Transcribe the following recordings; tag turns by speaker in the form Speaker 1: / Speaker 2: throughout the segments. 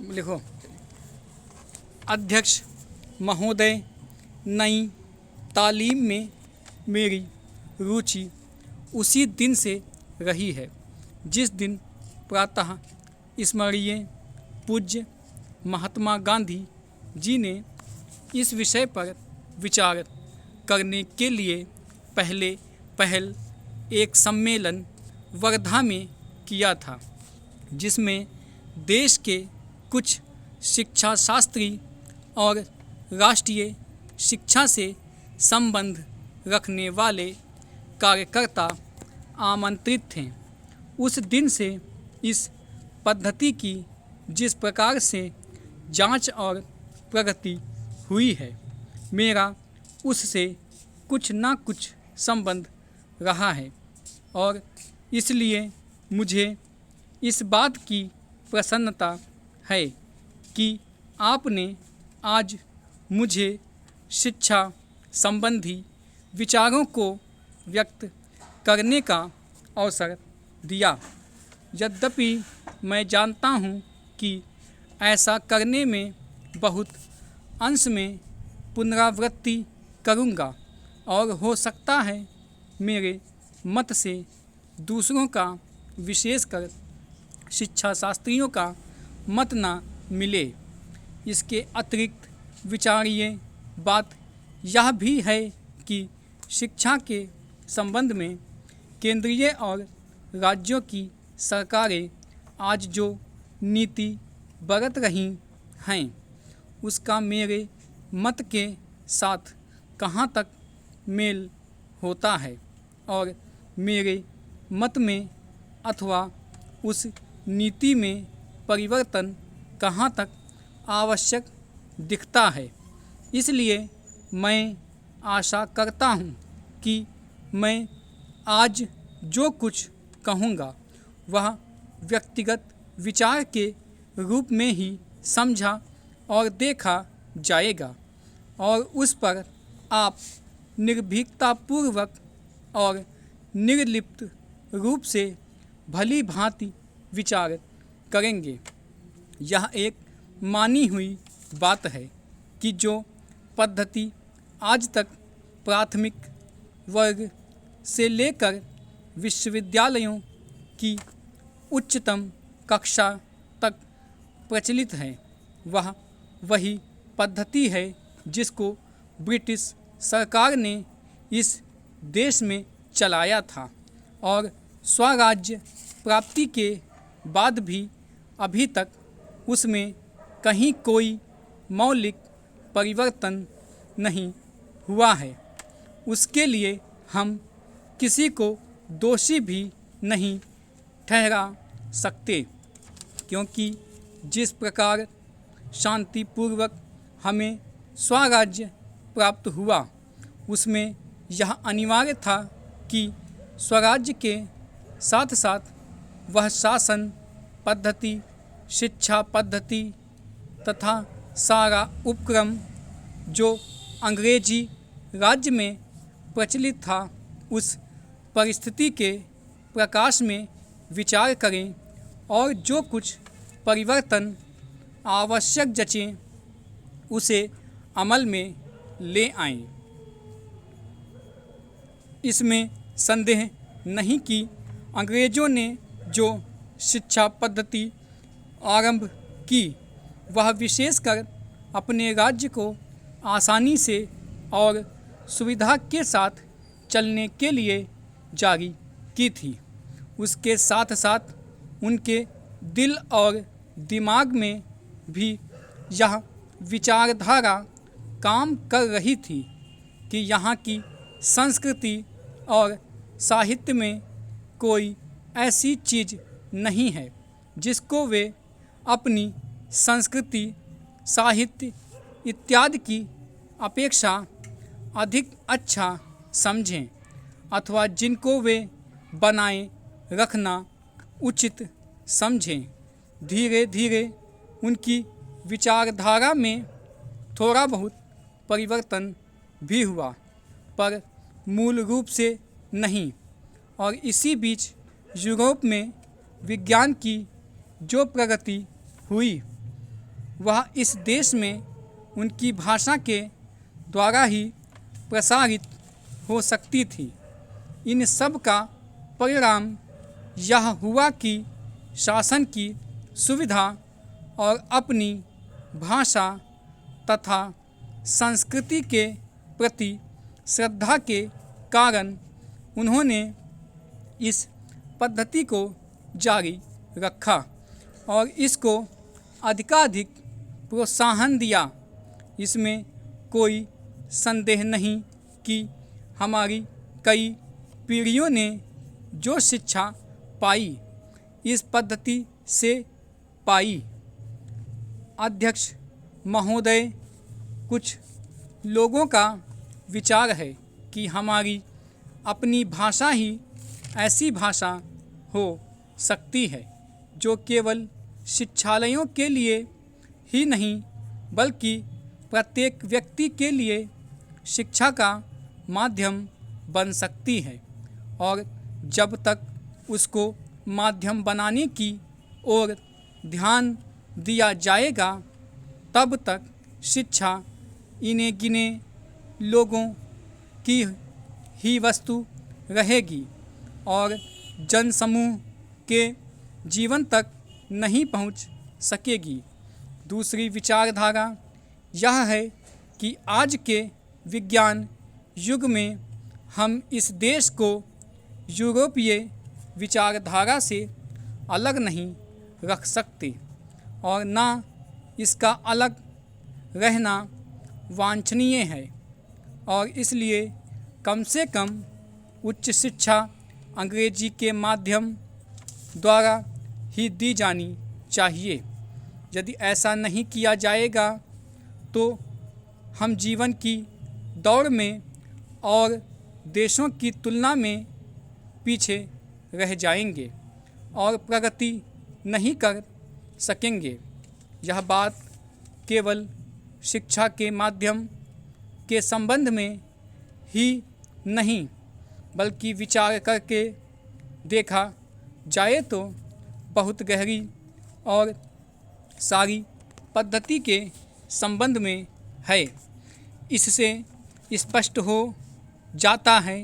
Speaker 1: लिखो। अध्यक्ष महोदय, नई तालीम में मेरी रुचि उसी दिन से रही है जिस दिन प्रातः स्मरणीय पूज्य महात्मा गांधी जी ने इस विषय पर विचार करने के लिए पहल एक सम्मेलन वर्धा में किया था, जिसमें देश के कुछ शिक्षा शास्त्री और राष्ट्रीय शिक्षा से संबंध रखने वाले कार्यकर्ता आमंत्रित थे। उस दिन से इस पद्धति की जिस प्रकार से जांच और प्रगति हुई है, मेरा उससे कुछ ना कुछ संबंध रहा है और इसलिए मुझे इस बात की प्रसन्नता है कि आपने आज मुझे शिक्षा संबंधी विचारों को व्यक्त करने का अवसर दिया। यद्यपि मैं जानता हूँ कि ऐसा करने में बहुत अंश में पुनरावृत्ति करूँगा और हो सकता है मेरे मत से दूसरों का, विशेषकर शिक्षा शास्त्रियों का मत ना मिले। इसके अतिरिक्त विचारणीय बात यह भी है कि शिक्षा के संबंध में केंद्रीय और राज्यों की सरकारें आज जो नीति बरत रही हैं, उसका मेरे मत के साथ कहाँ तक मेल होता है और मेरे मत में अथवा उस नीति में परिवर्तन कहाँ तक आवश्यक दिखता है। इसलिए मैं आशा करता हूँ कि मैं आज जो कुछ कहूँगा वह व्यक्तिगत विचार के रूप में ही समझा और देखा जाएगा और उस पर आप निर्भीकतापूर्वक और निर्लिप्त रूप से भली भांति विचार करेंगे। यह एक मानी हुई बात है कि जो पद्धति आज तक प्राथमिक वर्ग से लेकर विश्वविद्यालयों की उच्चतम कक्षा तक प्रचलित है, वह वही पद्धति है जिसको ब्रिटिश सरकार ने इस देश में चलाया था और स्वराज्य प्राप्ति के बाद भी अभी तक उसमें कहीं कोई मौलिक परिवर्तन नहीं हुआ है। उसके लिए हम किसी को दोषी भी नहीं ठहरा सकते, क्योंकि जिस प्रकार शांतिपूर्वक हमें स्वराज्य प्राप्त हुआ, उसमें यह अनिवार्य था कि स्वराज्य के साथ साथ वह शासन पद्धति, शिक्षा पद्धति तथा सारा उपक्रम जो अंग्रेजी राज्य में प्रचलित था, उस परिस्थिति के प्रकाश में विचार करें और जो कुछ परिवर्तन आवश्यक जचे उसे अमल में ले आएं। इसमें संदेह नहीं कि अंग्रेज़ों ने जो शिक्षा पद्धति आरंभ की, वह विशेषकर अपने राज्य को आसानी से और सुविधा के साथ चलने के लिए जारी की थी। उसके साथ साथ उनके दिल और दिमाग में भी यह विचारधारा काम कर रही थी कि यहाँ की संस्कृति और साहित्य में कोई ऐसी चीज़ नहीं है जिसको वे अपनी संस्कृति, साहित्य इत्यादि की अपेक्षा अधिक अच्छा समझें अथवा जिनको वे बनाए रखना उचित समझें। धीरे धीरे उनकी विचारधारा में थोड़ा बहुत परिवर्तन भी हुआ, पर मूल रूप से नहीं। और इसी बीच यूरोप में विज्ञान की जो प्रगति हुई वह इस देश में उनकी भाषा के द्वारा ही प्रसारित हो सकती थी। इन सब का परिणाम यह हुआ कि शासन की सुविधा और अपनी भाषा तथा संस्कृति के प्रति श्रद्धा के कारण उन्होंने इस पद्धति को जारी रखा और इसको अधिकाधिक प्रोत्साहन दिया। इसमें कोई संदेह नहीं कि हमारी कई पीढ़ियों ने जो शिक्षा पाई इस पद्धति से पाई। अध्यक्ष महोदय, कुछ लोगों का विचार है कि हमारी अपनी भाषा ही ऐसी भाषा हो सकती है जो केवल शिक्षालयों के लिए ही नहीं बल्कि प्रत्येक व्यक्ति के लिए शिक्षा का माध्यम बन सकती है, और जब तक उसको माध्यम बनाने की ओर ध्यान दिया जाएगा तब तक शिक्षा इन्हें गिने लोगों की ही वस्तु रहेगी और जनसमूह के जीवन तक नहीं पहुंच सकेगी। दूसरी विचारधारा यह है कि आज के विज्ञान युग में हम इस देश को यूरोपीय विचारधारा से अलग नहीं रख सकते और ना इसका अलग रहना वांछनीय है, और इसलिए कम से कम उच्च शिक्षा अंग्रेजी के माध्यम द्वारा ही दी जानी चाहिए। यदि ऐसा नहीं किया जाएगा तो हम जीवन की दौड़ में और देशों की तुलना में पीछे रह जाएंगे और प्रगति नहीं कर सकेंगे। यह बात केवल शिक्षा के माध्यम के संबंध में ही नहीं बल्कि विचार करके देखा जाए तो बहुत गहरी और सारी पद्धति के संबंध में है। इससे स्पष्ट हो जाता है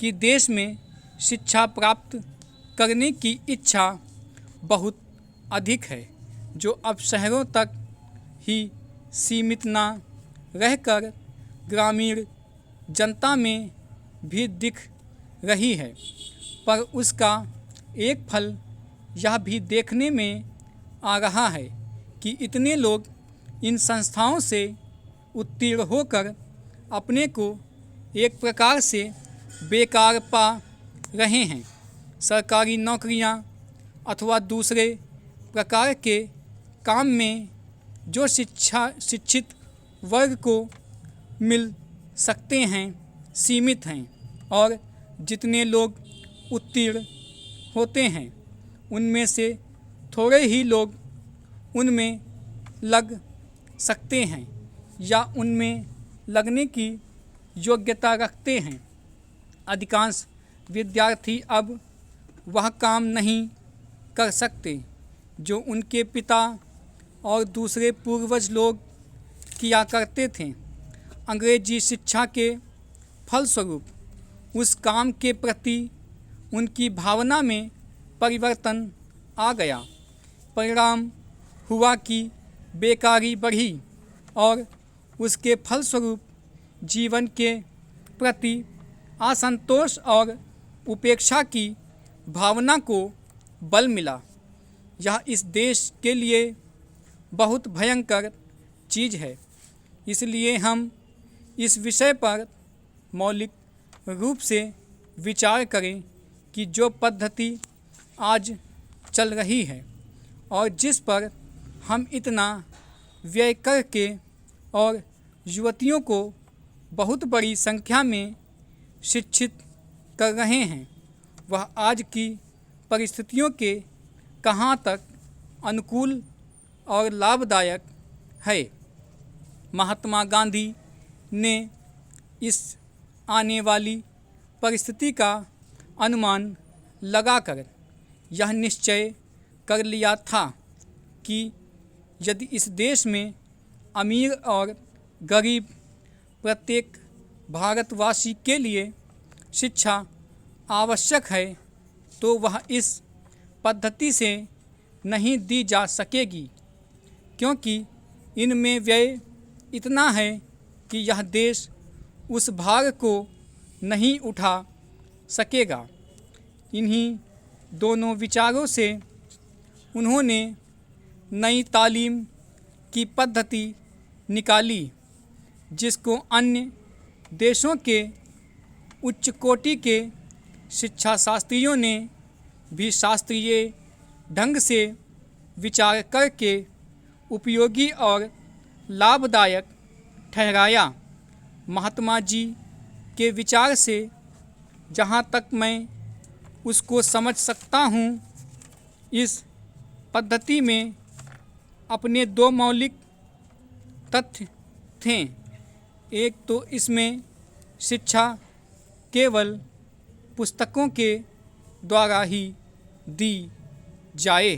Speaker 1: कि देश में शिक्षा प्राप्त करने की इच्छा बहुत अधिक है, जो अब शहरों तक ही सीमित न रहकर ग्रामीण जनता में भी दिख रही है। पर उसका एक फल यह भी देखने में आ रहा है कि इतने लोग इन संस्थाओं से उत्तीर्ण होकर अपने को एक प्रकार से बेकार पा रहे हैं। सरकारी नौकरियां अथवा दूसरे प्रकार के काम में जो शिक्षित वर्ग को मिल सकते हैं सीमित हैं, और जितने लोग उत्तीर्ण होते हैं उनमें से थोड़े ही लोग उनमें लग सकते हैं या उनमें लगने की योग्यता रखते हैं। अधिकांश विद्यार्थी अब वह काम नहीं कर सकते जो उनके पिता और दूसरे पूर्वज लोग किया करते थे। अंग्रेजी शिक्षा के फलस्वरूप उस काम के प्रति उनकी भावना में परिवर्तन आ गया। परिणाम हुआ कि बेकारी बढ़ी और उसके फलस्वरूप जीवन के प्रति असंतोष और उपेक्षा की भावना को बल मिला। यह इस देश के लिए बहुत भयंकर चीज़ है। इसलिए हम इस विषय पर मौलिक रूप से विचार करें कि जो पद्धति आज चल रही है और जिस पर हम इतना व्यय करके और युवतियों को बहुत बड़ी संख्या में शिक्षित कर रहे हैं, वह आज की परिस्थितियों के कहाँ तक अनुकूल और लाभदायक है। महात्मा गांधी ने इस आने वाली परिस्थिति का अनुमान लगाकर यह निश्चय कर लिया था कि यदि इस देश में अमीर और गरीब प्रत्येक भारतवासी के लिए शिक्षा आवश्यक है तो वह इस पद्धति से नहीं दी जा सकेगी, क्योंकि इनमें व्यय इतना है कि यह देश उस भार को नहीं उठा सकेगा। इन्हीं दोनों विचारों से उन्होंने नई तालीम की पद्धति निकाली, जिसको अन्य देशों के उच्च कोटि के शिक्षा शास्त्रियों ने भी शास्त्रीय ढंग से विचार करके उपयोगी और लाभदायक ठहराया। महात्मा जी के विचार से जहाँ तक मैं उसको समझ सकता हूँ, इस पद्धति में अपने दो मौलिक तथ्य थे। एक तो इसमें शिक्षा केवल पुस्तकों के द्वारा ही दी जाए।